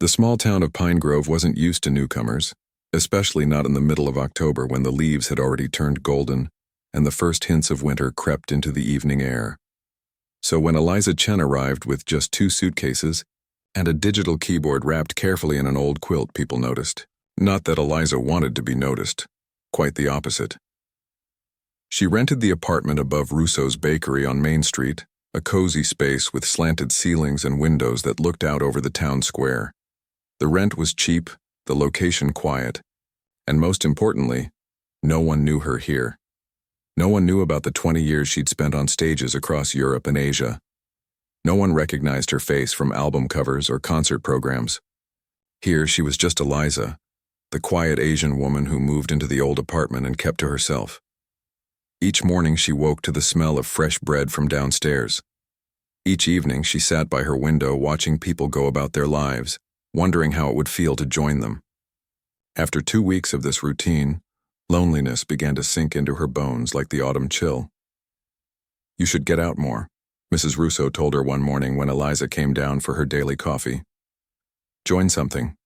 The small town of Pine Grove wasn't used to newcomers, especially not in the middle of October when the leaves had already turned golden and the first hints of winter crept into the evening air. So when Eliza Chen arrived with just 2 suitcases and a digital keyboard wrapped carefully in an old quilt, people noticed. Not that Eliza wanted to be noticed, quite the opposite. She rented the apartment above Russo's Bakery on Main Street, a cozy space with slanted ceilings and windows that looked out over the town square. The rent was cheap, the location quiet, and most importantly, no one knew her here. No one knew about the 20 years she'd spent on stages across Europe and Asia. No one recognized her face from album covers or concert programs. Here she was just Eliza, the quiet Asian woman who moved into the old apartment and kept to herself. Each morning she woke to the smell of fresh bread from downstairs. Each evening she sat by her window watching people go about their lives, wondering how it would feel to join them. After 2 weeks of this routine, loneliness began to sink into her bones like the autumn chill. "You should get out more," Mrs. Russo told her one morning when Eliza came down for her daily coffee. "Join something.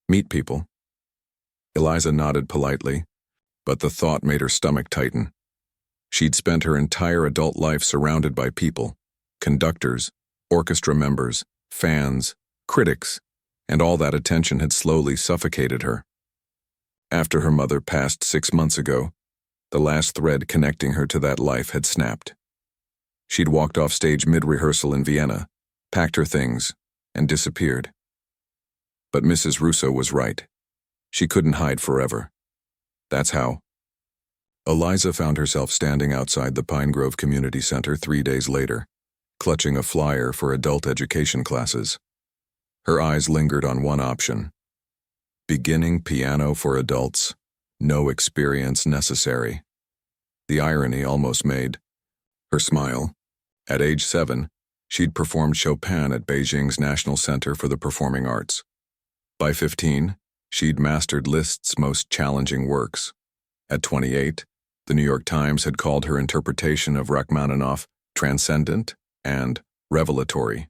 Meet people." Eliza nodded politely, but the thought made her stomach tighten. She'd spent her entire adult life surrounded by people, conductors, orchestra members, fans, critics, and all that attention had slowly suffocated her. After her mother passed 6 months ago, the last thread connecting her to that life had snapped. She'd walked off stage mid-rehearsal in Vienna, packed her things, and disappeared. But Mrs. Russo was right. She couldn't hide forever. That's how. Eliza found herself standing outside the Pine Grove Community Center 3 days later, clutching a flyer for adult education classes. Her eyes lingered on one option. Beginning piano for adults. No experience necessary. The irony almost made her smile. At age 7, she'd performed Chopin at Beijing's National Center for the Performing Arts. By 15, she'd mastered Liszt's most challenging works. At 28, the New York Times had called her interpretation of Rachmaninoff transcendent and revelatory.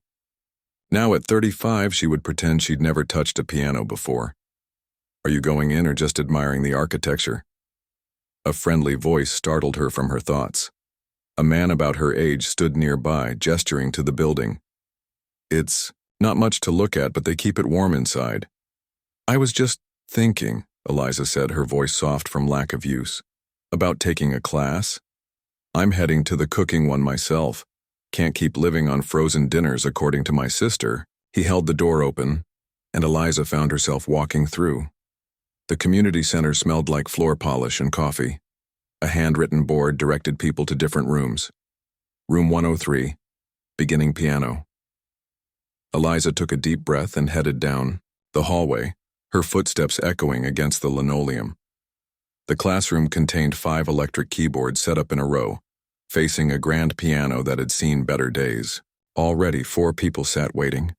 Now at 35, she would pretend she'd never touched a piano before. "Are you going in or just admiring the architecture?" A friendly voice startled her from her thoughts. A man about her age stood nearby, gesturing to the building. "It's not much to look at, but they keep it warm inside." "I was just thinking," Eliza said, her voice soft from lack of use. "About taking a class? I'm heading to the cooking one myself. Can't keep living on frozen dinners, according to my sister." He held the door open, and Eliza found herself walking through. The community center smelled like floor polish and coffee. A handwritten board directed people to different rooms. Room 103, beginning piano. Eliza took a deep breath and headed down the hallway, her footsteps echoing against the linoleum. The classroom contained 5 electric keyboards set up in a row, facing a grand piano that had seen better days. Already 4 people sat waiting.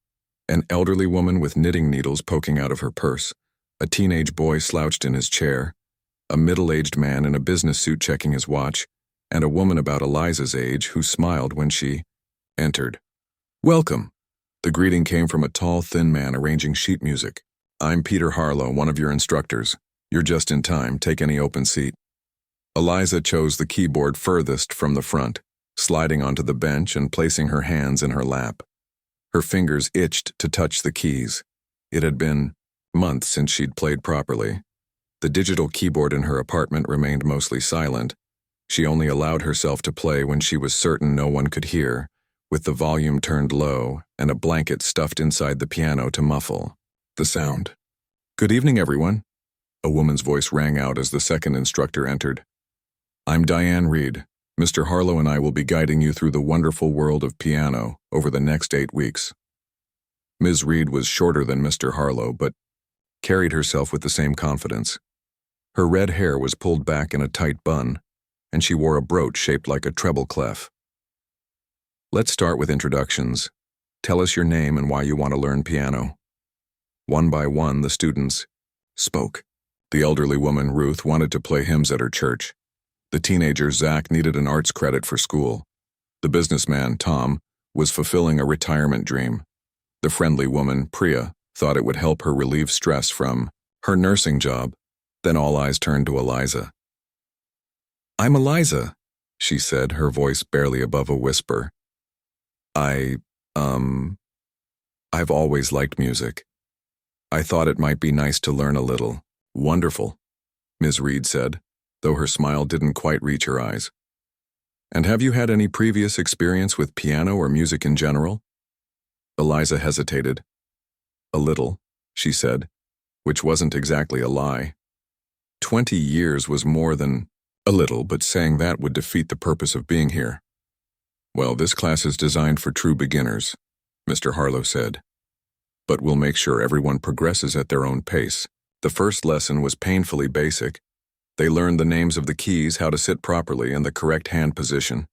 An elderly woman with knitting needles poking out of her purse, a teenage boy slouched in his chair, a middle-aged man in a business suit checking his watch, and a woman about Eliza's age who smiled when she entered. "Welcome." The greeting came from a tall, thin man arranging sheet music. "I'm Peter Harlow, one of your instructors. You're just in time. Take any open seat." Eliza chose the keyboard furthest from the front, sliding onto the bench and placing her hands in her lap. Her fingers itched to touch the keys. It had been months since she'd played properly. The digital keyboard in her apartment remained mostly silent. She only allowed herself to play when she was certain no one could hear, with the volume turned low and a blanket stuffed inside the piano to muffle the sound. "Good evening, everyone," a woman's voice rang out as the second instructor entered. "I'm Diane Reed. Mr. Harlow and I will be guiding you through the wonderful world of piano over the next 8 weeks." Ms. Reed was shorter than Mr. Harlow, but carried herself with the same confidence. Her red hair was pulled back in a tight bun, and she wore a brooch shaped like a treble clef. "Let's start with introductions. Tell us your name and why you want to learn piano." One by one, the students spoke. The elderly woman, Ruth, wanted to play hymns at her church. The teenager, Zach, needed an arts credit for school. The businessman, Tom, was fulfilling a retirement dream. The friendly woman, Priya, thought it would help her relieve stress from her nursing job. Then all eyes turned to Eliza. "I'm Eliza," she said, her voice barely above a whisper. I've always liked music. I thought it might be nice to learn a little." "Wonderful," Ms. Reed said, though her smile didn't quite reach her eyes. "And have you had any previous experience with piano or music in general?" Eliza hesitated. "A little," she said, which wasn't exactly a lie. 20 years was more than a little, but saying that would defeat the purpose of being here. "Well, this class is designed for true beginners," Mr. Harlow said. "But we'll make sure everyone progresses at their own pace." The first lesson was painfully basic. They learned the names of the keys, how to sit properly, and the correct hand position.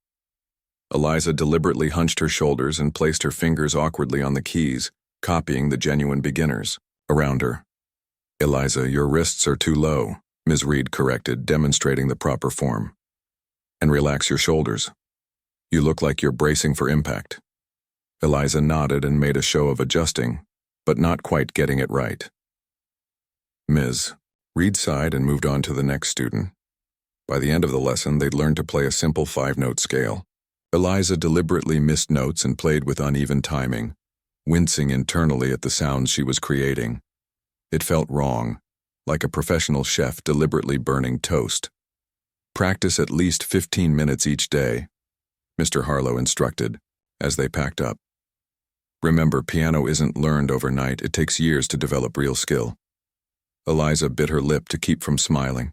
Eliza deliberately hunched her shoulders and placed her fingers awkwardly on the keys, copying the genuine beginners around her. "Eliza, your wrists are too low," Ms. Reed corrected, demonstrating the proper form. "And relax your shoulders. You look like you're bracing for impact." Eliza nodded and made a show of adjusting, but not quite getting it right. "Ms. Reed sighed and moved on to the next student. By the end of the lesson, they'd learned to play a simple 5-note scale. Eliza deliberately missed notes and played with uneven timing, wincing internally at the sounds she was creating. It felt wrong, like a professional chef deliberately burning toast. "Practice at least 15 minutes each day," Mr. Harlow instructed, as they packed up. "Remember, piano isn't learned overnight. It takes years to develop real skill." Eliza bit her lip to keep from smiling.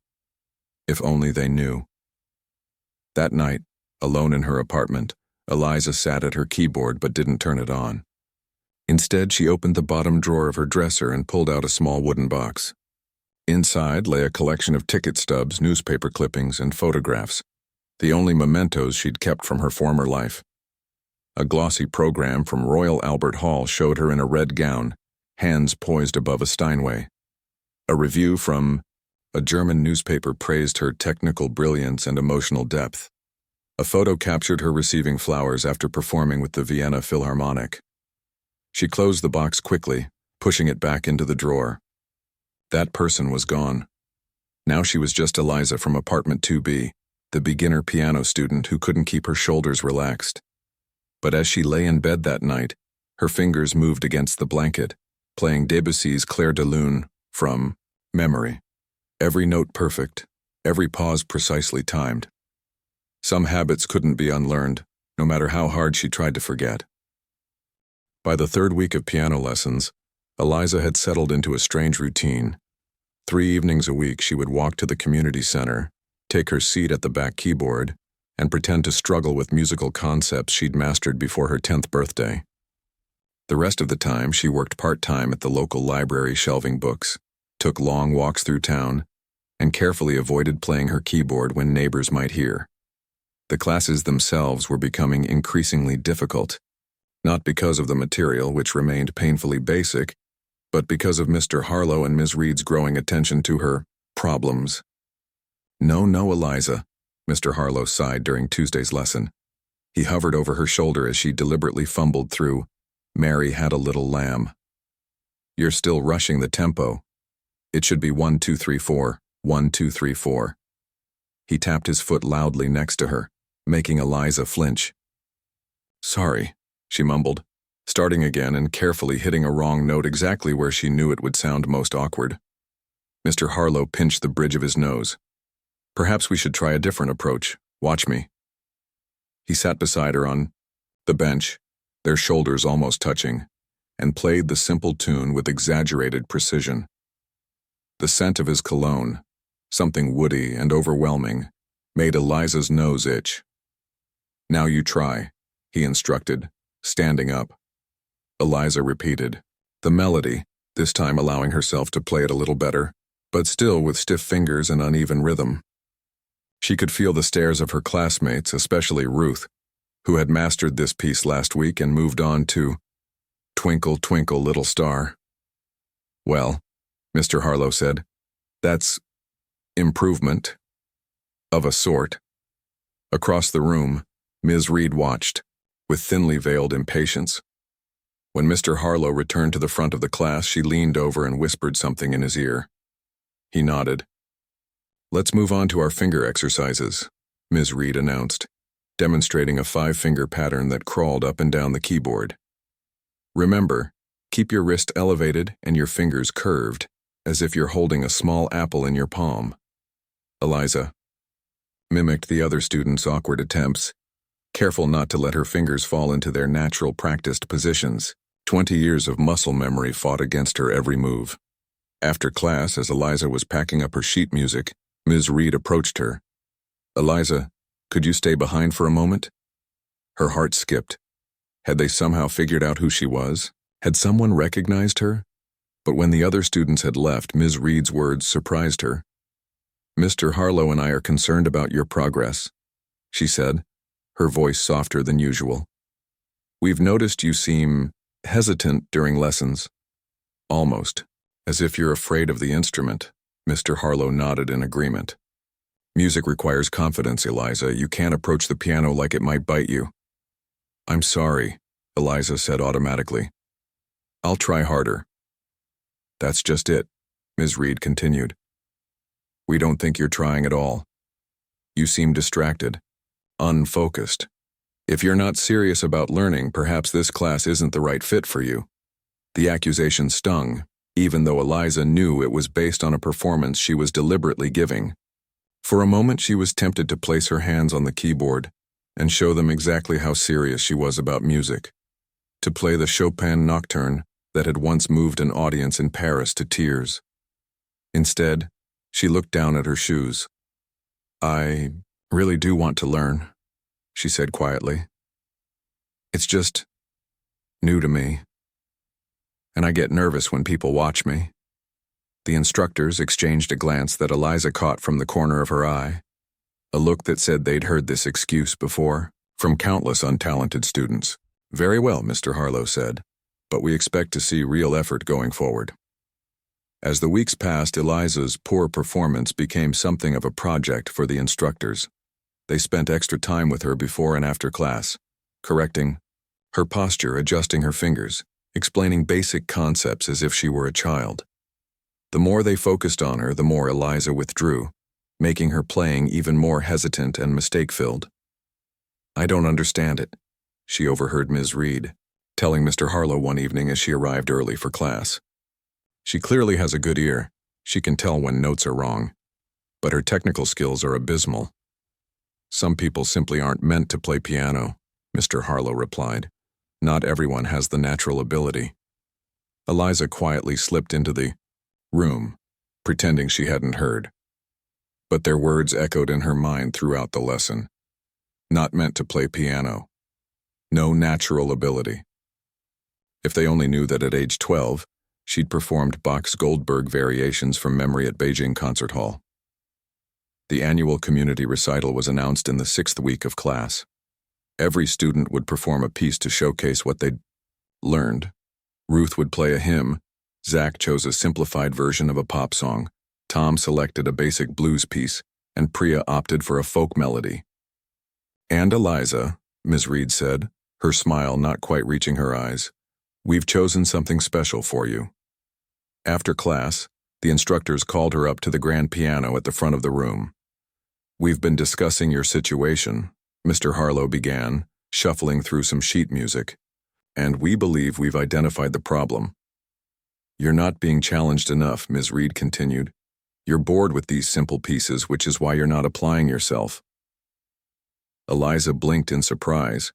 If only they knew. That night, alone in her apartment, Eliza sat at her keyboard but didn't turn it on. Instead, she opened the bottom drawer of her dresser and pulled out a small wooden box. Inside lay a collection of ticket stubs, newspaper clippings, and photographs, the only mementos she'd kept from her former life. A glossy program from Royal Albert Hall showed her in a red gown, hands poised above a Steinway. A review from a German newspaper praised her technical brilliance and emotional depth. A photo captured her receiving flowers after performing with the Vienna Philharmonic. She closed the box quickly, pushing it back into the drawer. That person was gone. Now she was just Eliza from apartment 2B, the beginner piano student who couldn't keep her shoulders relaxed. But as she lay in bed that night, her fingers moved against the blanket, playing Debussy's Clair de Lune from memory. Every note perfect, every pause precisely timed. Some habits couldn't be unlearned, no matter how hard she tried to forget. By the third week of piano lessons, Eliza had settled into a strange routine. 3 evenings a week she would walk to the community center, take her seat at the back keyboard, and pretend to struggle with musical concepts she'd mastered before her 10th birthday. The rest of the time, she worked part-time at the local library shelving books, took long walks through town, and carefully avoided playing her keyboard when neighbors might hear. The classes themselves were becoming increasingly difficult, not because of the material, which remained painfully basic, but because of Mr. Harlow and Ms. Reed's growing attention to her problems. "No, no, Eliza," Mr. Harlow sighed during Tuesday's lesson. He hovered over her shoulder as she deliberately fumbled through "Mary Had a Little Lamb." "You're still rushing the tempo. It should be 1, 2, 3, 4, 1, 2, 3, 4. He tapped his foot loudly next to her, making Eliza flinch. "Sorry," she mumbled, starting again and carefully hitting a wrong note exactly where she knew it would sound most awkward. Mr. Harlow pinched the bridge of his nose. "Perhaps we should try a different approach. Watch me." He sat beside her on the bench, their shoulders almost touching, and played the simple tune with exaggerated precision. The scent of his cologne, something woody and overwhelming, made Eliza's nose itch. "Now you try," he instructed, standing up. Eliza repeated the melody, this time allowing herself to play it a little better, but still with stiff fingers and uneven rhythm. She could feel the stares of her classmates, especially Ruth, who had mastered this piece last week and moved on to Twinkle, Twinkle, Little Star. "Well," Mr. Harlow said, "that's improvement, of a sort." Across the room, Ms. Reed watched, with thinly veiled impatience. When Mr. Harlow returned to the front of the class, she leaned over and whispered something in his ear. He nodded. "Let's move on to our finger exercises," Ms. Reed announced, demonstrating a 5-finger pattern that crawled up and down the keyboard. "Remember, keep your wrist elevated and your fingers curved, as if you're holding a small apple in your palm." Eliza mimicked the other students' awkward attempts, careful not to let her fingers fall into their natural practiced positions. 20 years of muscle memory fought against her every move. After class, as Eliza was packing up her sheet music, Ms. Reed approached her. "Eliza, could you stay behind for a moment?" Her heart skipped. Had they somehow figured out who she was? Had someone recognized her? But when the other students had left, Ms. Reed's words surprised her. "Mr. Harlow and I are concerned about your progress," she said, her voice softer than usual. "We've noticed you seem hesitant during lessons." "Almost. As if you're afraid of the instrument." Mr. Harlow nodded in agreement. "Music requires confidence, Eliza. You can't approach the piano like it might bite you." "I'm sorry," Eliza said automatically. "I'll try harder." "That's just it," Ms. Reed continued. "We don't think you're trying at all. You seem distracted, unfocused. If you're not serious about learning, perhaps this class isn't the right fit for you." The accusation stung, even though Eliza knew it was based on a performance she was deliberately giving. For a moment she was tempted to place her hands on the keyboard and show them exactly how serious she was about music, to play the Chopin Nocturne that had once moved an audience in Paris to tears. Instead, she looked down at her shoes. "I really do want to learn," she said quietly. "It's just new to me, and I get nervous when people watch me." The instructors exchanged a glance that Eliza caught from the corner of her eye, a look that said they'd heard this excuse before, from countless untalented students. "Very well," Mr. Harlow said, "but we expect to see real effort going forward." As the weeks passed, Eliza's poor performance became something of a project for the instructors. They spent extra time with her before and after class, correcting her posture, adjusting her fingers, explaining basic concepts as if she were a child. The more they focused on her, the more Eliza withdrew, making her playing even more hesitant and mistake-filled. "I don't understand it," she overheard Ms. Reed telling Mr. Harlow one evening as she arrived early for class. "She clearly has a good ear. She can tell when notes are wrong. But her technical skills are abysmal." "Some people simply aren't meant to play piano," Mr. Harlow replied. "Not everyone has the natural ability." Eliza quietly slipped into the room, pretending she hadn't heard. But their words echoed in her mind throughout the lesson. Not meant to play piano. No natural ability. If they only knew that at age 12, she'd performed Bach's Goldberg variations from memory at Beijing Concert Hall. The annual community recital was announced in the 6th week of class. Every student would perform a piece to showcase what they'd learned. Ruth would play a hymn, Zach chose a simplified version of a pop song, Tom selected a basic blues piece, and Priya opted for a folk melody. "And Eliza," Ms. Reed said, her smile not quite reaching her eyes, "we've chosen something special for you." After class, the instructors called her up to the grand piano at the front of the room. "We've been discussing your situation," Mr. Harlow began, shuffling through some sheet music, "and we believe we've identified the problem." "You're not being challenged enough," Ms. Reed continued. "You're bored with these simple pieces, which is why you're not applying yourself." Eliza blinked in surprise.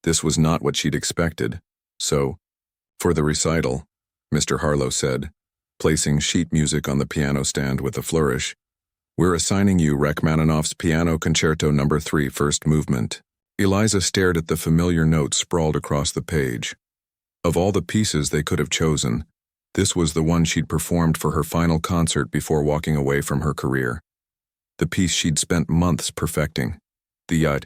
This was not what she'd expected. "So, for the recital," Mr. Harlow said, placing sheet music on the piano stand with a flourish, "we're assigning you Rachmaninoff's Piano Concerto No. 3, First Movement." Eliza stared at the familiar notes sprawled across the page. Of all the pieces they could have chosen, this was the one she'd performed for her final concert before walking away from her career. The piece she'd spent months perfecting. The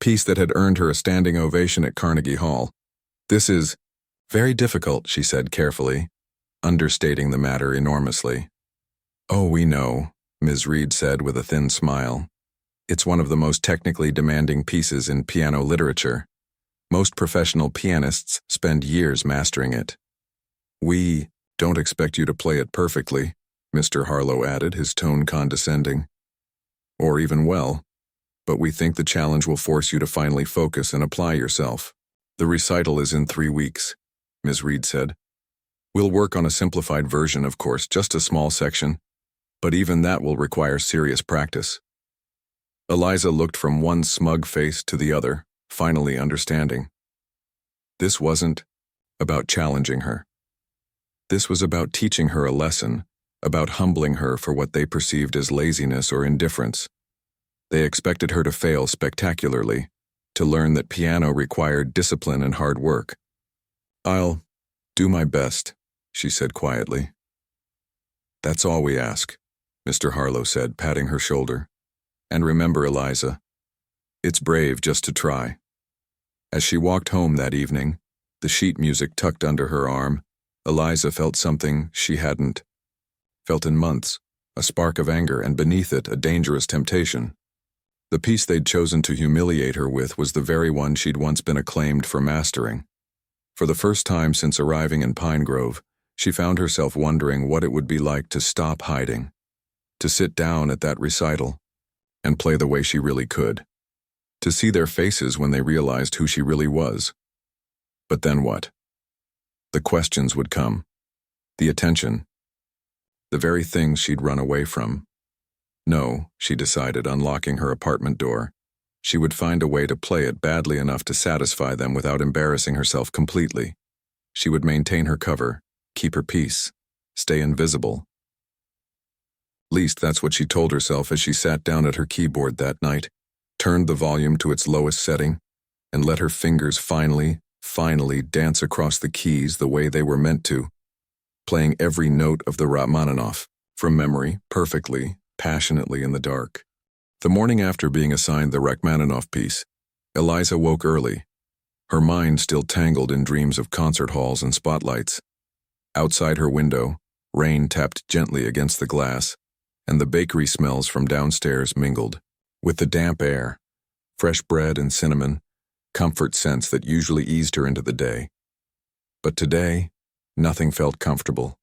piece that had earned her a standing ovation at Carnegie Hall. "This is very difficult," she said carefully, understating the matter enormously. "Oh, we know," Ms. Reed said with a thin smile. "It's one of the most technically demanding pieces in piano literature. Most professional pianists spend years mastering it. We don't expect you to play it perfectly, Mr. Harlow added, his tone condescending. Or even well, but we think the challenge will force you to finally focus and apply yourself. The recital is in 3 weeks, Ms. Reed said. We'll work on a simplified version, of course, just a small section, but even that will require serious practice. Eliza looked from one smug face to the other, finally understanding. This wasn't about challenging her. This was about teaching her a lesson, about humbling her for what they perceived as laziness or indifference. They expected her to fail spectacularly, to learn that piano required discipline and hard work. I'll do my best, she said quietly. That's all we ask, Mr. Harlow said, patting her shoulder. And remember, Eliza, it's brave just to try. As she walked home that evening, the sheet music tucked under her arm, Eliza felt something she hadn't felt in months, a spark of anger, and beneath it, a dangerous temptation. The piece they'd chosen to humiliate her with was the very one she'd once been acclaimed for mastering. For the first time since arriving in Pine Grove, she found herself wondering what it would be like to stop hiding, to sit down at that recital, and play the way she really could, to see their faces when they realized who she really was. But then what? The questions would come, the attention, the very things she'd run away from. No, she decided, unlocking her apartment door. She would find a way to play it badly enough to satisfy them without embarrassing herself completely. She would maintain her cover, keep her peace, stay invisible. Least that's what she told herself as she sat down at her keyboard that night, turned the volume to its lowest setting, and let her fingers finally dance across the keys the way they were meant to, playing every note of the Rachmaninoff, from memory, perfectly, passionately in the dark. The morning after being assigned the Rachmaninoff piece, Eliza woke early, her mind still tangled in dreams of concert halls and spotlights. Outside her window, rain tapped gently against the glass, and the bakery smells from downstairs mingled with the damp air, fresh bread and cinnamon, comfort scents that usually eased her into the day. But today, nothing felt comfortable.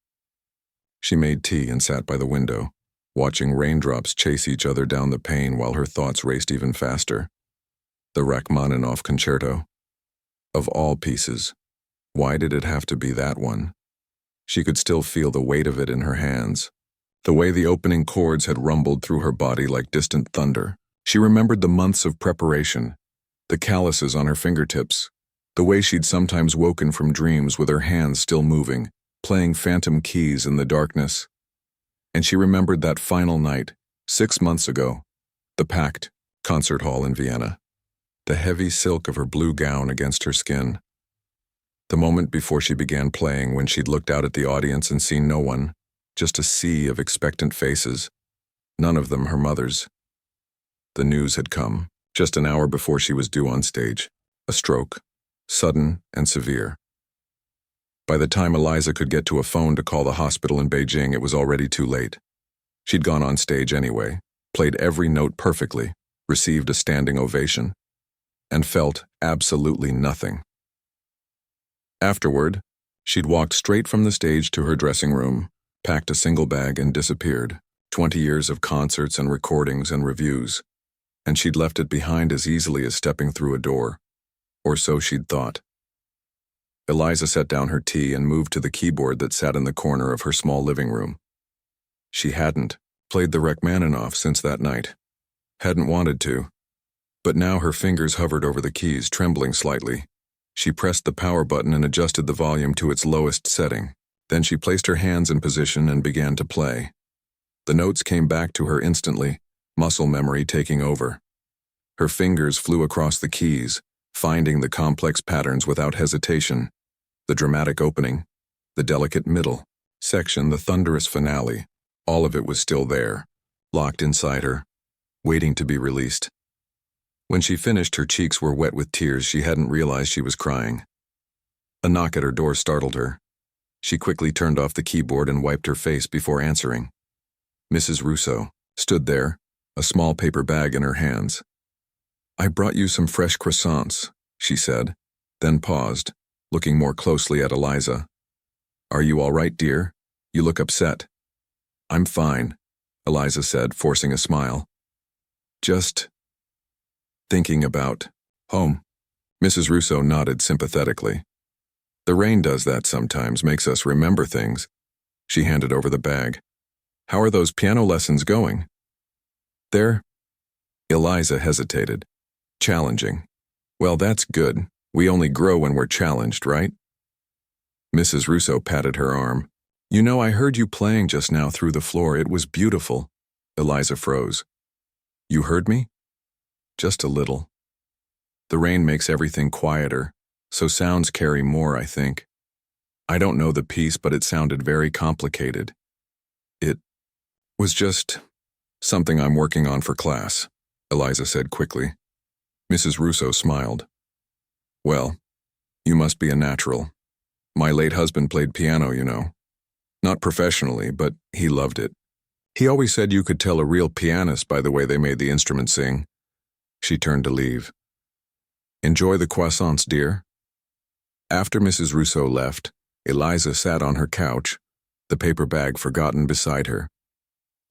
She made tea and sat by the window, watching raindrops chase each other down the pane while her thoughts raced even faster. The Rachmaninoff concerto. Of all pieces, why did it have to be that one? She could still feel the weight of it in her hands, the way the opening chords had rumbled through her body like distant thunder. She remembered the months of preparation, the calluses on her fingertips, the way she'd sometimes woken from dreams with her hands still moving, playing phantom keys in the darkness. And she remembered that final night, 6 months ago, the packed concert hall in Vienna, the heavy silk of her blue gown against her skin. The moment before she began playing, when she'd looked out at the audience and seen no one, just a sea of expectant faces, none of them her mother's. The news had come, just an hour before she was due on stage, a stroke, sudden and severe. By the time Eliza could get to a phone to call the hospital in Beijing, it was already too late. She'd gone on stage anyway, played every note perfectly, received a standing ovation, and felt absolutely nothing. Afterward, she'd walked straight from the stage to her dressing room, packed a single bag, and disappeared. 20 years of concerts and recordings and reviews, and she'd left it behind as easily as stepping through a door, or so she'd thought. Eliza set down her tea and moved to the keyboard that sat in the corner of her small living room. She hadn't played the Rachmaninoff since that night, hadn't wanted to, but now her fingers hovered over the keys, trembling slightly. She pressed the power button and adjusted the volume to its lowest setting. Then she placed her hands in position and began to play. The notes came back to her instantly, muscle memory taking over. Her fingers flew across the keys, finding the complex patterns without hesitation. The dramatic opening, the delicate middle section, the thunderous finale, all of it was still there, locked inside her, waiting to be released. When she finished, her cheeks were wet with tears. She hadn't realized she was crying. A knock at her door startled her. She quickly turned off the keyboard and wiped her face before answering. Mrs. Russo stood there, a small paper bag in her hands. "I brought you some fresh croissants," she said, then paused, looking more closely at Eliza. "Are you all right, dear? You look upset." "I'm fine," Eliza said, forcing a smile. "Just thinking about home." Mrs. Russo nodded sympathetically. "The rain does that sometimes, makes us remember things." She handed over the bag. "How are those piano lessons going?" "They're—" Eliza hesitated. "Challenging." "Well, that's good. We only grow when we're challenged, right?" Mrs. Russo patted her arm. "You know, I heard you playing just now through the floor. It was beautiful." Eliza froze. "You heard me?" "Just a little." "The rain makes everything quieter, so sounds carry more, I think. I don't know the piece, but it sounded very complicated." "It was just something I'm working on for class," Eliza said quickly. Mrs. Russo smiled. "Well, you must be a natural. My late husband played piano, you know. Not professionally, but he loved it. He always said you could tell a real pianist by the way they made the instrument sing." She turned to leave. "Enjoy the croissants, dear." After Mrs. Russo left, Eliza sat on her couch, the paper bag forgotten beside her.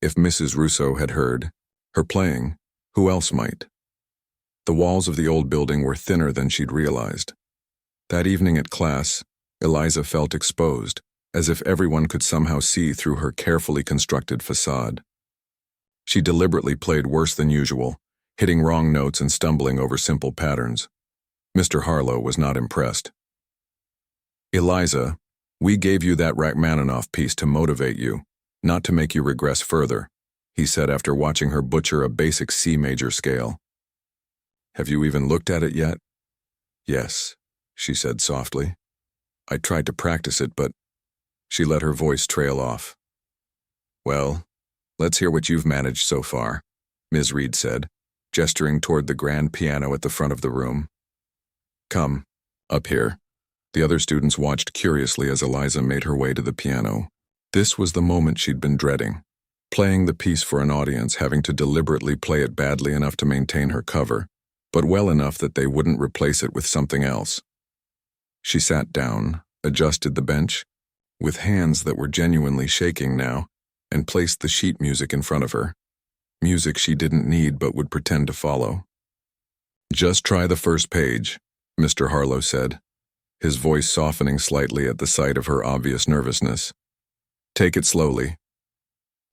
If Mrs. Russo had heard her playing, who else might? The walls of the old building were thinner than she'd realized. That evening at class, Eliza felt exposed, as if everyone could somehow see through her carefully constructed facade. She deliberately played worse than usual, hitting wrong notes and stumbling over simple patterns. Mr. Harlow was not impressed. "Eliza, we gave you that Rachmaninoff piece to motivate you, not to make you regress further," he said after watching her butcher a basic C major scale. "Have you even looked at it yet?" "Yes," she said softly. "I tried to practice it, but—" She let her voice trail off. "Well, let's hear what you've managed so far," Ms. Reed said, gesturing toward the grand piano at the front of the room. "Come, up here." The other students watched curiously as Eliza made her way to the piano. This was the moment she'd been dreading. Playing the piece for an audience, having to deliberately play it badly enough to maintain her cover, but well enough that they wouldn't replace it with something else. She sat down, adjusted the bench, with hands that were genuinely shaking now, and placed the sheet music in front of her. Music she didn't need but would pretend to follow. "Just try the first page," Mr. Harlow said, his voice softening slightly at the sight of her obvious nervousness. "Take it slowly."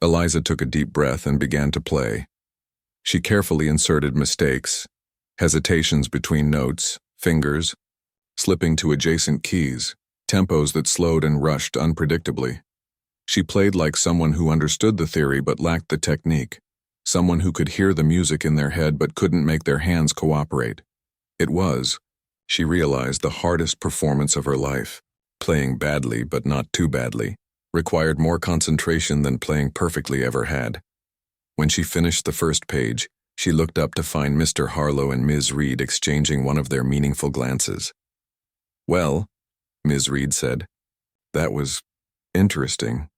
Eliza took a deep breath and began to play. She carefully inserted mistakes, hesitations between notes, fingers, slipping to adjacent keys, tempos that slowed and rushed unpredictably. She played like someone who understood the theory but lacked the technique, someone who could hear the music in their head but couldn't make their hands cooperate. It was, she realized, the hardest performance of her life. Playing badly, but not too badly, required more concentration than playing perfectly ever had. When she finished the first page, she looked up to find Mr. Harlow and Ms. Reed exchanging one of their meaningful glances. "Well," Ms. Reed said, "that was interesting.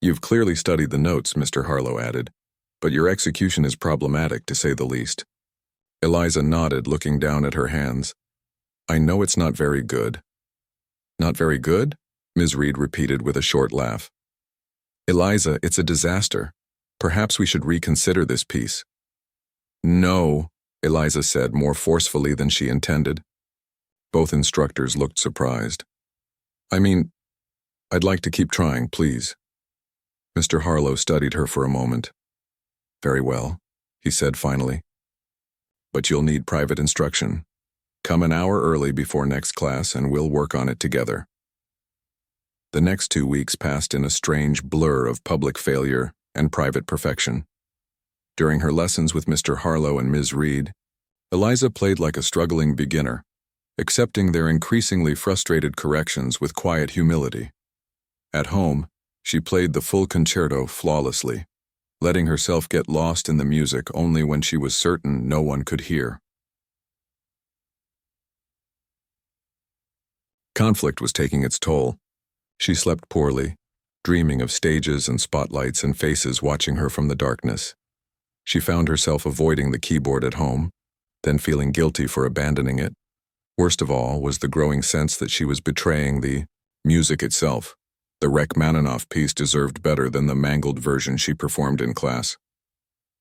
You've clearly studied the notes," Mr. Harlow added, "but your execution is problematic, to say the least." Eliza nodded, looking down at her hands. "I know it's not very good." "Not very good?" Ms. Reed repeated with a short laugh. "Eliza, it's a disaster. Perhaps we should reconsider this piece." "No," Eliza said more forcefully than she intended. Both instructors looked surprised. "I mean, I'd like to keep trying, please." Mr. Harlow studied her for a moment. "Very well," he said finally. "But you'll need private instruction. Come an hour early before next class and we'll work on it together." The next 2 weeks passed in a strange blur of public failure and private perfection. During her lessons with Mr. Harlow and Ms. Reed, Eliza played like a struggling beginner, accepting their increasingly frustrated corrections with quiet humility. At home, she played the full concerto flawlessly, letting herself get lost in the music only when she was certain no one could hear. Conflict was taking its toll. She slept poorly, dreaming of stages and spotlights and faces watching her from the darkness. She found herself avoiding the keyboard at home, then feeling guilty for abandoning it. Worst of all was the growing sense that she was betraying the music itself. The Rachmaninoff piece deserved better than the mangled version she performed in class.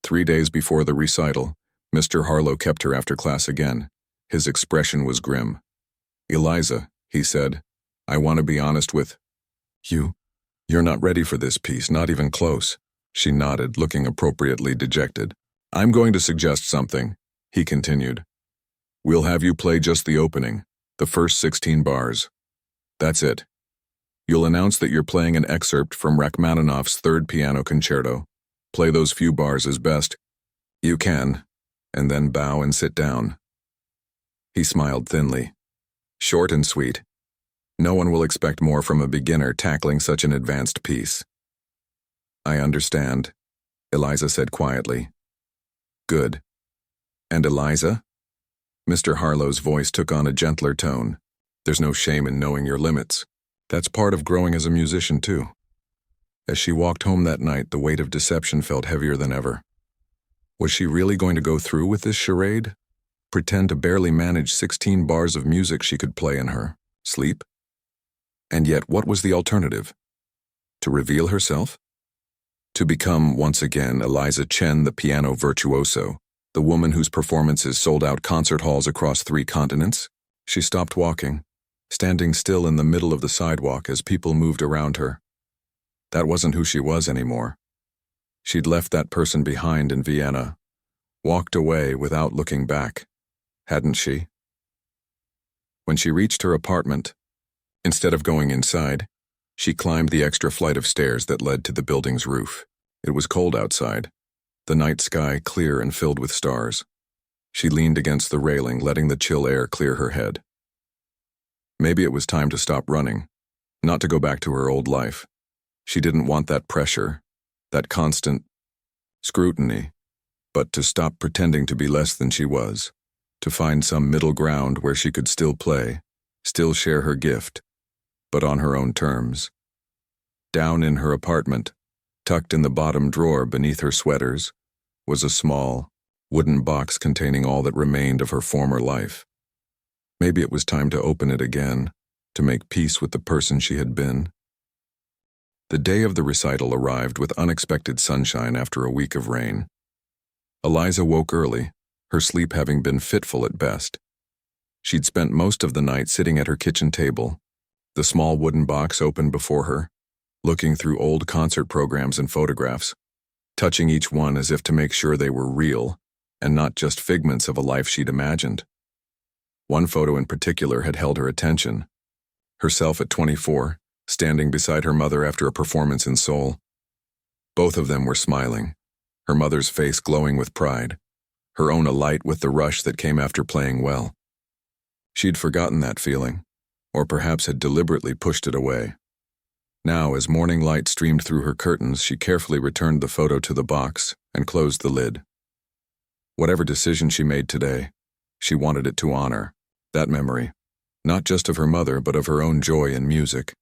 3 days before the recital, Mr. Harlow kept her after class again. His expression was grim. "Eliza," he said, "I want to be honest with you. You're not ready for this piece, not even close." She nodded, looking appropriately dejected. "I'm going to suggest something," he continued. "We'll have you play just the opening, the first 16 bars. That's it. You'll announce that you're playing an excerpt from Rachmaninoff's Third Piano Concerto. Play those few bars as best you can, and then bow and sit down." He smiled thinly. Short and sweet. No one will expect more from a beginner tackling such an advanced piece. "I understand," Eliza said quietly. "Good. And Eliza?" Mr. Harlow's voice took on a gentler tone. "There's no shame in knowing your limits. That's part of growing as a musician, too." As she walked home that night, the weight of deception felt heavier than ever. Was she really going to go through with this charade? Pretend to barely manage 16 bars of music she could play in her sleep? And yet, what was the alternative? To reveal herself? To become, once again, Eliza Chen, the piano virtuoso, the woman whose performances sold out concert halls across 3 continents? She stopped walking, standing still in the middle of the sidewalk as people moved around her. That wasn't who she was anymore. She'd left that person behind in Vienna, walked away without looking back, hadn't she? When she reached her apartment, instead of going inside, she climbed the extra flight of stairs that led to the building's roof. It was cold outside, the night sky clear and filled with stars. She leaned against the railing, letting the chill air clear her head. Maybe it was time to stop running, not to go back to her old life. She didn't want that pressure, that constant scrutiny, but to stop pretending to be less than she was, to find some middle ground where she could still play, still share her gift, but on her own terms. Down in her apartment, tucked in the bottom drawer beneath her sweaters, was a small, wooden box containing all that remained of her former life. Maybe it was time to open it again, to make peace with the person she had been. The day of the recital arrived with unexpected sunshine after a week of rain. Eliza woke early, her sleep having been fitful at best. She'd spent most of the night sitting at her kitchen table, the small wooden box open before her, looking through old concert programs and photographs, touching each one as if to make sure they were real and not just figments of a life she'd imagined. One photo in particular had held her attention. Herself at 24, standing beside her mother after a performance in Seoul. Both of them were smiling, her mother's face glowing with pride, her own alight with the rush that came after playing well. She'd forgotten that feeling, or perhaps had deliberately pushed it away. Now, as morning light streamed through her curtains, she carefully returned the photo to the box and closed the lid. Whatever decision she made today, she wanted it to honor that memory, not just of her mother, but of her own joy in music.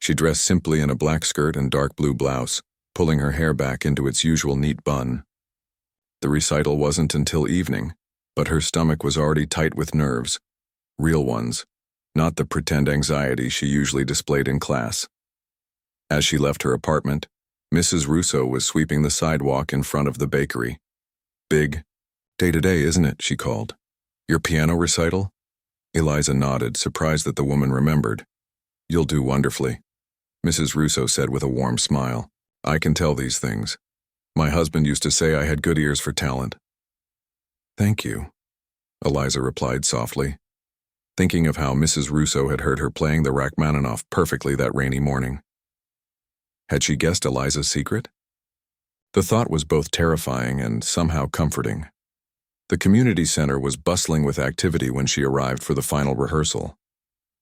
She dressed simply in a black skirt and dark blue blouse, pulling her hair back into its usual neat bun. The recital wasn't until evening, but her stomach was already tight with nerves, real ones, not the pretend anxiety she usually displayed in class. As she left her apartment, Mrs. Russo was sweeping the sidewalk in front of the bakery. "Big day today, isn't it?" she called. "Your piano recital?" Eliza nodded, surprised that the woman remembered. "You'll do wonderfully," Mrs. Russo said with a warm smile. "I can tell these things. My husband used to say I had good ears for talent." "Thank you," Eliza replied softly, thinking of how Mrs. Russo had heard her playing the Rachmaninoff perfectly that rainy morning. Had she guessed Eliza's secret? The thought was both terrifying and somehow comforting. The community center was bustling with activity when she arrived for the final rehearsal.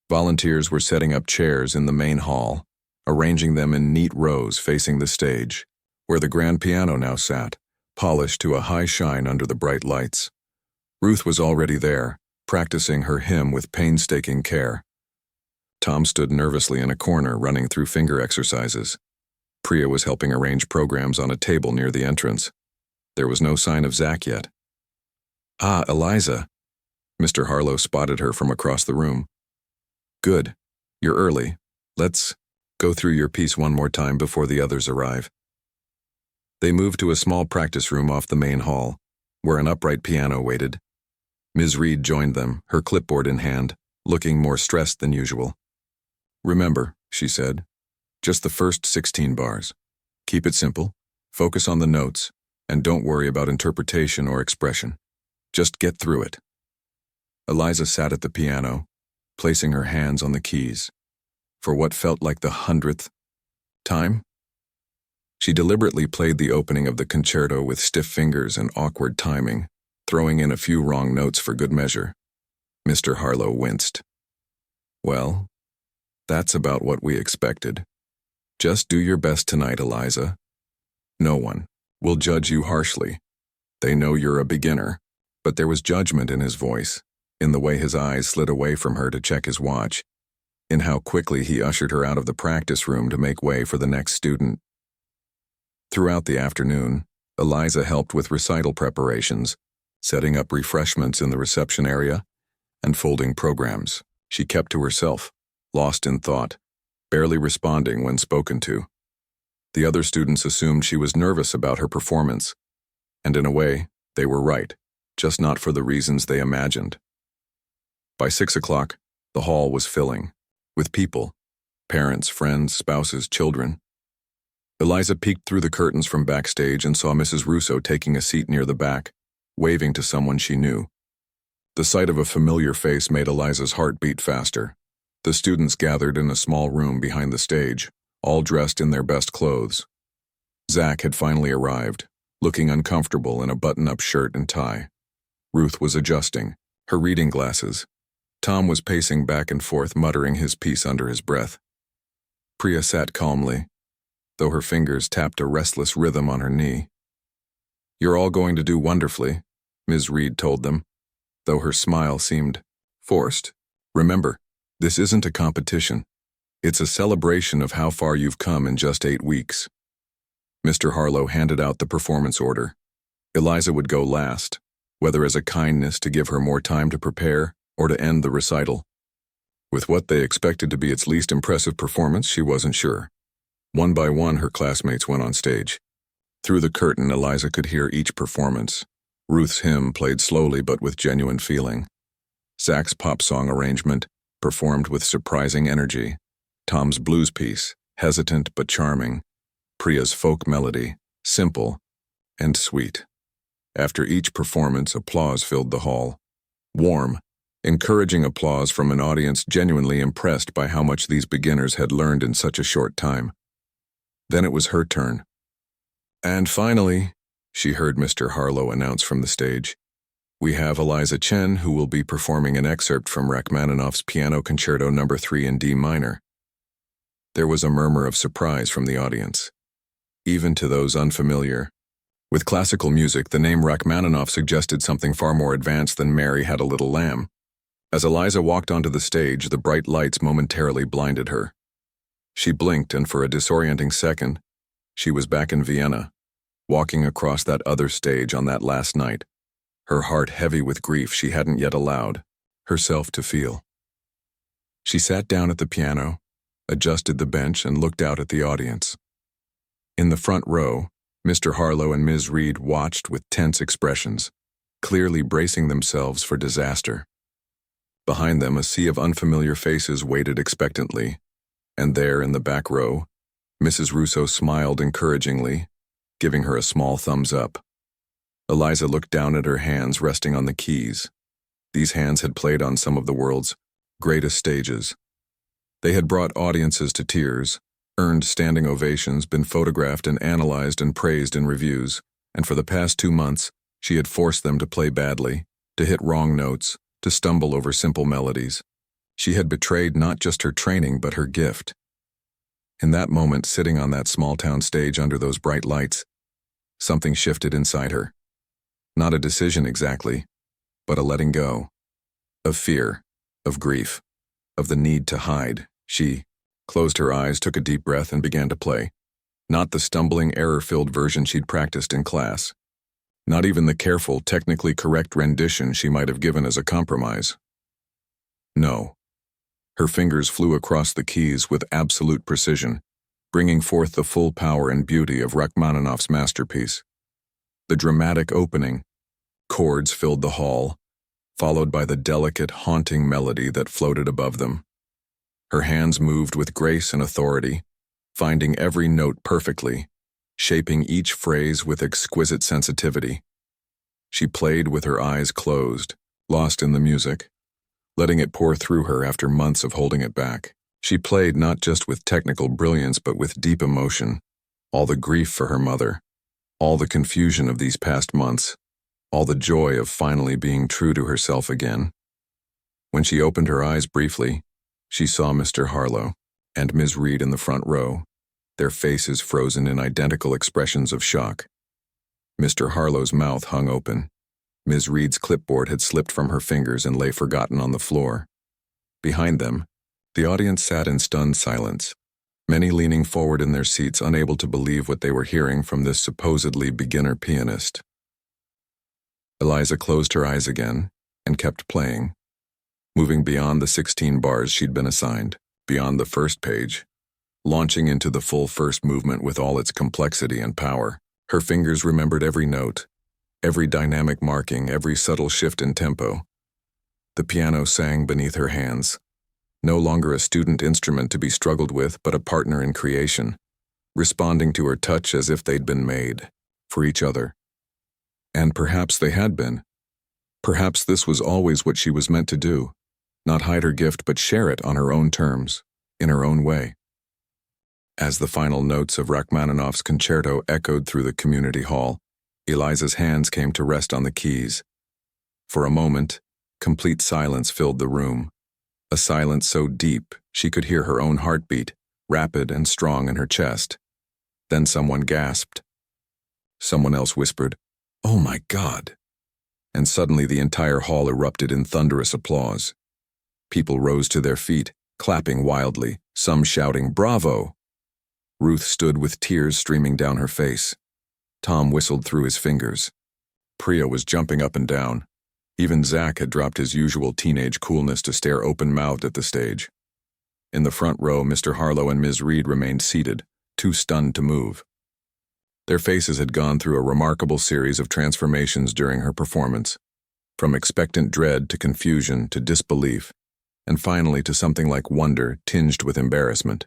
Volunteers were setting up chairs in the main hall, arranging them in neat rows facing the stage, where the grand piano now sat, polished to a high shine under the bright lights. Ruth was already there, practicing her hymn with painstaking care. Tom stood nervously in a corner, running through finger exercises. Priya was helping arrange programs on a table near the entrance. There was no sign of Zach yet. "Ah, Eliza," Mr. Harlow spotted her from across the room. Good. You're early. Let's go through your piece one more time before the others arrive. They moved to a small practice room off the main hall, where an upright piano waited. Ms. Reed joined them, her clipboard in hand, looking more stressed than usual. Remember, she said, just the first 16 bars. Keep it simple, focus on the notes, and don't worry about interpretation or expression. Just get through it. Eliza sat at the piano, placing her hands on the keys. For what felt like the 100th time, she deliberately played the opening of the concerto with stiff fingers and awkward timing, throwing in a few wrong notes for good measure. Mr. Harlow winced. Well, that's about what we expected. Just do your best tonight, Eliza. No one will judge you harshly. They know you're a beginner, but there was judgment in his voice, in the way his eyes slid away from her to check his watch, in how quickly he ushered her out of the practice room to make way for the next student. Throughout the afternoon, Eliza helped with recital preparations, setting up refreshments in the reception area, and folding programs. She kept to herself, lost in thought, barely responding when spoken to. The other students assumed she was nervous about her performance, and in a way, they were right, just not for the reasons they imagined. By 6 o'clock, the hall was filling, with people, parents, friends, spouses, children. Eliza peeked through the curtains from backstage and saw Mrs. Russo taking a seat near the back, waving to someone she knew. The sight of a familiar face made Eliza's heart beat faster. The students gathered in a small room behind the stage, all dressed in their best clothes. Zach had finally arrived, looking uncomfortable in a button-up shirt and tie. Ruth was adjusting, her reading glasses. Tom was pacing back and forth, muttering his piece under his breath. Priya sat calmly, though her fingers tapped a restless rhythm on her knee. You're all going to do wonderfully, Ms. Reed told them, though her smile seemed forced. Remember, this isn't a competition. It's a celebration of how far you've come in just 8 weeks. Mr. Harlow handed out the performance order. Eliza would go last, whether as a kindness to give her more time to prepare or to end the recital. With what they expected to be its least impressive performance, she wasn't sure. One by one, her classmates went on stage. Through the curtain, Eliza could hear each performance. Ruth's hymn played slowly but with genuine feeling. Zach's pop song arrangement, performed with surprising energy. Tom's blues piece, hesitant but charming. Priya's folk melody, simple and sweet. After each performance, applause filled the hall. Warm, encouraging applause from an audience genuinely impressed by how much these beginners had learned in such a short time. Then it was her turn. And finally, she heard Mr. Harlow announce from the stage, we have Eliza Chen, who will be performing an excerpt from Rachmaninoff's Piano Concerto No. 3 in D minor. There was a murmur of surprise from the audience, even to those unfamiliar. With classical music, the name Rachmaninoff suggested something far more advanced than Mary Had a Little Lamb. As Eliza walked onto the stage, the bright lights momentarily blinded her. She blinked, and for a disorienting second, she was back in Vienna, walking across that other stage on that last night, her heart heavy with grief she hadn't yet allowed herself to feel. She sat down at the piano, adjusted the bench, and looked out at the audience. In the front row, Mr. Harlow and Ms. Reed watched with tense expressions, clearly bracing themselves for disaster. Behind them, a sea of unfamiliar faces waited expectantly, and there in the back row, Mrs. Russo smiled encouragingly, giving her a small thumbs up. Eliza looked down at her hands resting on the keys. These hands had played on some of the world's greatest stages. They had brought audiences to tears, earned standing ovations, been photographed and analyzed and praised in reviews, and for the past 2 months, she had forced them to play badly, to hit wrong notes, to stumble over simple melodies. She had betrayed not just her training, but her gift. In that moment, sitting on that small-town stage under those bright lights, something shifted inside her. Not a decision exactly, but a letting go. Of fear, of grief, of the need to hide. She closed her eyes, took a deep breath, and began to play. Not the stumbling, error-filled version she'd practiced in class. Not even the careful, technically correct rendition she might have given as a compromise. No. Her fingers flew across the keys with absolute precision, bringing forth the full power and beauty of Rachmaninoff's masterpiece. The dramatic opening, chords filled the hall, followed by the delicate, haunting melody that floated above them. Her hands moved with grace and authority, finding every note perfectly, shaping each phrase with exquisite sensitivity. She played with her eyes closed, lost in the music, letting it pour through her after months of holding it back. She played not just with technical brilliance but with deep emotion, all the grief for her mother, all the confusion of these past months, all the joy of finally being true to herself again. When she opened her eyes briefly, she saw Mr. Harlow and Ms. Reed in the front row, their faces frozen in identical expressions of shock. Mr. Harlow's mouth hung open. Ms. Reed's clipboard had slipped from her fingers and lay forgotten on the floor. Behind them, the audience sat in stunned silence, many leaning forward in their seats, unable to believe what they were hearing from this supposedly beginner pianist. Eliza closed her eyes again and kept playing, moving beyond the 16 bars she'd been assigned, beyond the first page, launching into the full first movement with all its complexity and power. Her fingers remembered every note, every dynamic marking, every subtle shift in tempo. The piano sang beneath her hands, no longer a student instrument to be struggled with, but a partner in creation, responding to her touch as if they'd been made for each other. And perhaps they had been. Perhaps this was always what she was meant to do, not hide her gift but share it on her own terms, in her own way. As the final notes of Rachmaninoff's concerto echoed through the community hall, Eliza's hands came to rest on the keys. For a moment, complete silence filled the room, a silence so deep she could hear her own heartbeat, rapid and strong in her chest. Then someone gasped. Someone else whispered, "Oh my God!" And suddenly the entire hall erupted in thunderous applause. People rose to their feet, clapping wildly, some shouting, "Bravo!" Ruth stood with tears streaming down her face. Tom whistled through his fingers. Priya was jumping up and down. Even Zach had dropped his usual teenage coolness to stare open-mouthed at the stage. In the front row, Mr. Harlow and Ms. Reed remained seated, too stunned to move. Their faces had gone through a remarkable series of transformations during her performance, from expectant dread to confusion to disbelief, and finally to something like wonder tinged with embarrassment.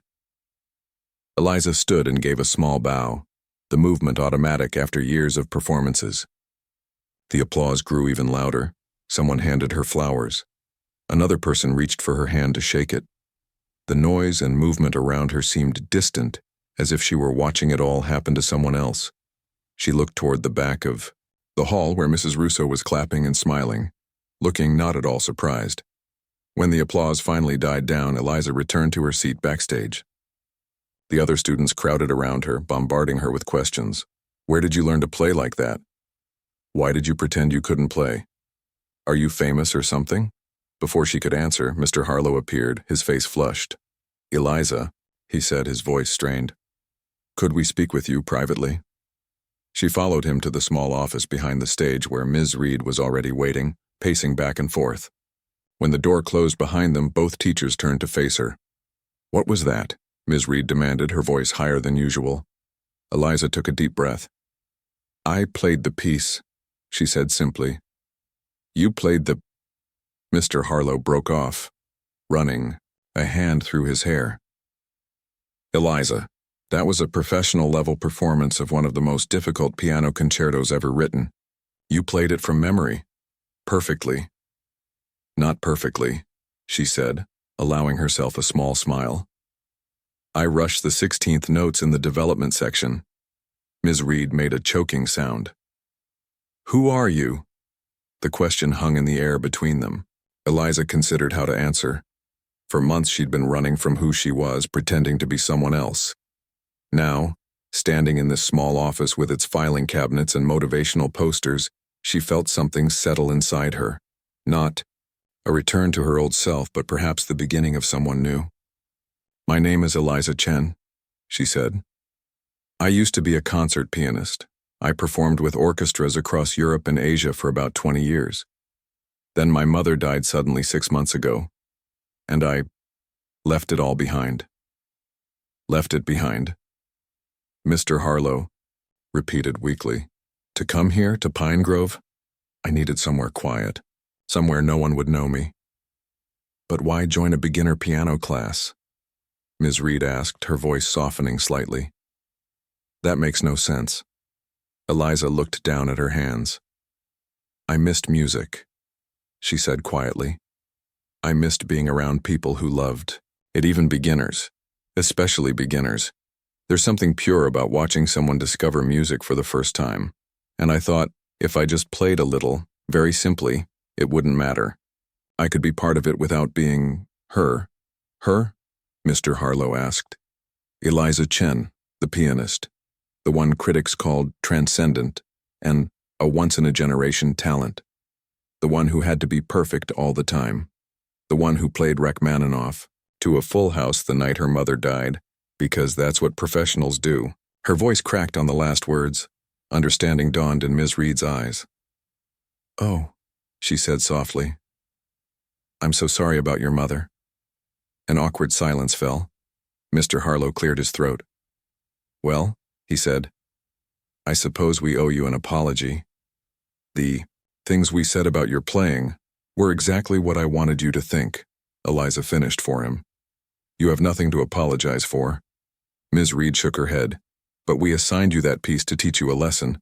Eliza stood and gave a small bow, the movement automatic after years of performances. The applause grew even louder. Someone handed her flowers. Another person reached for her hand to shake it. The noise and movement around her seemed distant, as if she were watching it all happen to someone else. She looked toward the back of the hall where Mrs. Russo was clapping and smiling, looking not at all surprised. When the applause finally died down, Eliza returned to her seat backstage. The other students crowded around her, bombarding her with questions. Where did you learn to play like that? Why did you pretend you couldn't play? Are you famous or something? Before she could answer, Mr. Harlow appeared, his face flushed. Eliza, he said, his voice strained. Could we speak with you privately? She followed him to the small office behind the stage where Ms. Reed was already waiting, pacing back and forth. When the door closed behind them, both teachers turned to face her. What was that? Ms. Reed demanded, her voice higher than usual. Eliza took a deep breath. I played the piece, she said simply. You played the... Mr. Harlow broke off, running, a hand through his hair. Eliza, that was a professional-level performance of one of the most difficult piano concertos ever written. You played it from memory. Perfectly. Not perfectly, she said, allowing herself a small smile. I rushed the 16th notes in the development section. Ms. Reed made a choking sound. Who are you? The question hung in the air between them. Eliza considered how to answer. For months she'd been running from who she was, pretending to be someone else. Now, standing in this small office with its filing cabinets and motivational posters, she felt something settle inside her. Not a return to her old self, but perhaps the beginning of someone new. My name is Eliza Chen, she said. I used to be a concert pianist, I performed with orchestras across Europe and Asia for about 20 years. Then my mother died suddenly 6 months ago, and I left it all behind. Left it behind. Mr. Harlow repeated weakly. To come here, to Pine Grove? I needed somewhere quiet, somewhere no one would know me. But why join a beginner piano class? Ms. Reed asked, her voice softening slightly. That makes no sense. Eliza looked down at her hands. I missed music, she said quietly. I missed being around people who loved it, even beginners, especially beginners. There's something pure about watching someone discover music for the first time, and I thought if I just played a little, very simply, it wouldn't matter. I could be part of it without being her. Her? Mr. Harlow asked. Eliza Chen, the pianist, the one critics called transcendent and a once-in-a-generation talent, the one who had to be perfect all the time, the one who played Rachmaninoff to a full house the night her mother died, because that's what professionals do. Her voice cracked on the last words. Understanding dawned in Ms. Reed's eyes. Oh, she said softly. I'm so sorry about your mother. An awkward silence fell. Mr. Harlow cleared his throat. Well, he said, I suppose we owe you an apology. The things we said about your playing were exactly what I wanted you to think, Eliza finished for him. You have nothing to apologize for. Ms. Reed shook her head. But we assigned you that piece to teach you a lesson.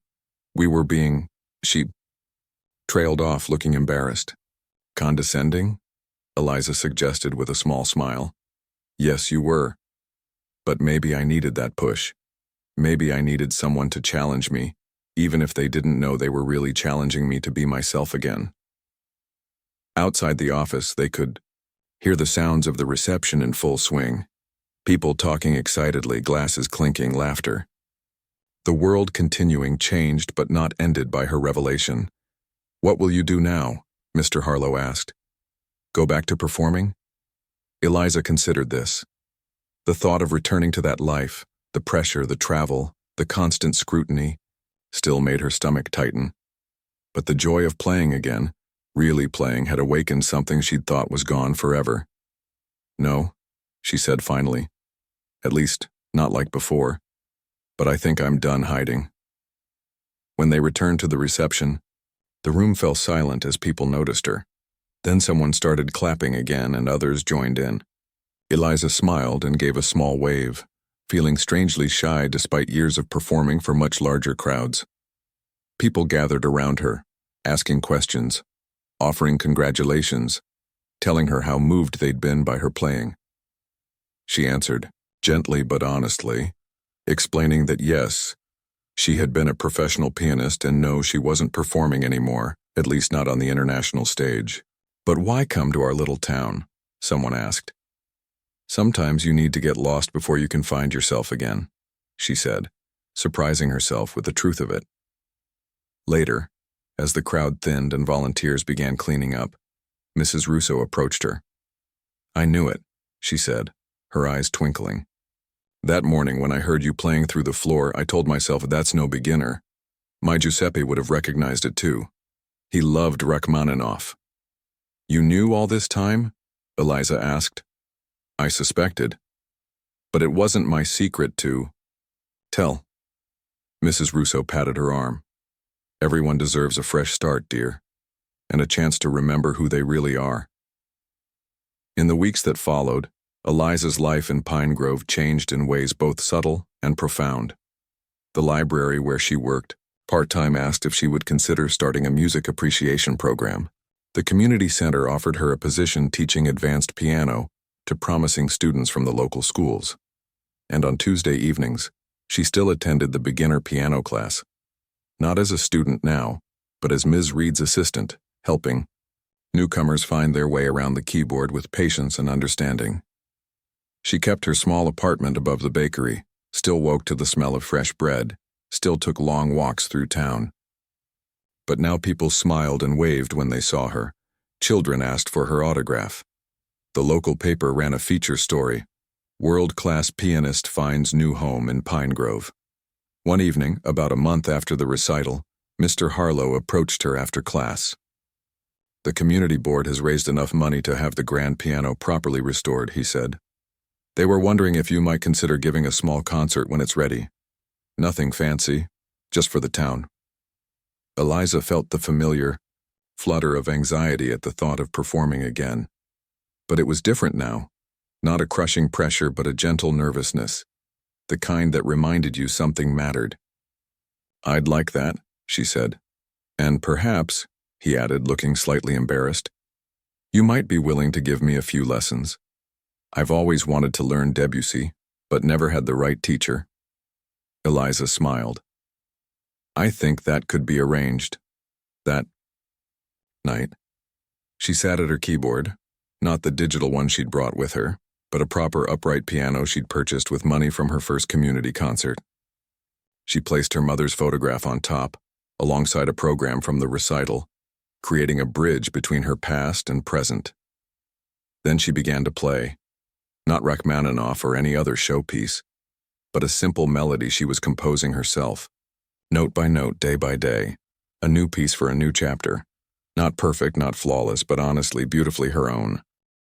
We were being, she trailed off looking embarrassed. Condescending? Eliza suggested with a small smile. Yes, you were. But maybe I needed that push. Maybe I needed someone to challenge me, even if they didn't know they were really challenging me to be myself again. Outside the office, they could hear the sounds of the reception in full swing. People talking excitedly, glasses clinking, laughter. The world continuing, changed but not ended by her revelation. What will you do now? Mr. Harlow asked. Go back to performing? Eliza considered this. The thought of returning to that life, the pressure, the travel, the constant scrutiny, still made her stomach tighten. But the joy of playing again, really playing, had awakened something she'd thought was gone forever. No, she said finally. At least, not like before. But I think I'm done hiding. When they returned to the reception, the room fell silent as people noticed her. Then someone started clapping again and others joined in. Eliza smiled and gave a small wave, feeling strangely shy despite years of performing for much larger crowds. People gathered around her, asking questions, offering congratulations, telling her how moved they'd been by her playing. She answered, gently but honestly, explaining that yes, she had been a professional pianist and no, she wasn't performing anymore, at least not on the international stage. But why come to our little town? Someone asked. Sometimes you need to get lost before you can find yourself again, she said, surprising herself with the truth of it. Later, as the crowd thinned and volunteers began cleaning up, Mrs. Russo approached her. I knew it, she said, her eyes twinkling. That morning when I heard you playing through the floor, I told myself that's no beginner. My Giuseppe would have recognized it too. He loved Rachmaninoff. You knew all this time? Eliza asked. I suspected. But it wasn't my secret to tell. Mrs. Russo patted her arm. Everyone deserves a fresh start, dear, and a chance to remember who they really are. In the weeks that followed, Eliza's life in Pine Grove changed in ways both subtle and profound. The library where she worked part-time asked if she would consider starting a music appreciation program. The community center offered her a position teaching advanced piano to promising students from the local schools. And on Tuesday evenings, she still attended the beginner piano class. Not as a student now, but as Ms. Reed's assistant, helping newcomers find their way around the keyboard with patience and understanding. She kept her small apartment above the bakery, still woke to the smell of fresh bread, still took long walks through town. But now people smiled and waved when they saw her. Children asked for her autograph. The local paper ran a feature story. World-class pianist finds new home in Pine Grove. One evening, about a month after the recital, Mr. Harlow approached her after class. "The community board has raised enough money to have the grand piano properly restored," he said. "They were wondering if you might consider giving a small concert when it's ready. Nothing fancy, just for the town." Eliza felt the familiar flutter of anxiety at the thought of performing again. But it was different now. Not a crushing pressure, but a gentle nervousness. The kind that reminded you something mattered. "I'd like that," she said. "And perhaps," he added, looking slightly embarrassed, "you might be willing to give me a few lessons. I've always wanted to learn Debussy, but never had the right teacher." Eliza smiled. "I think that could be arranged." That night, she sat at her keyboard, not the digital one she'd brought with her, but a proper upright piano she'd purchased with money from her first community concert. She placed her mother's photograph on top, alongside a program from the recital, creating a bridge between her past and present. Then she began to play, not Rachmaninoff or any other showpiece, but a simple melody she was composing herself, note by note, day by day, a new piece for a new chapter. Not perfect, not flawless, but honestly, beautifully her own.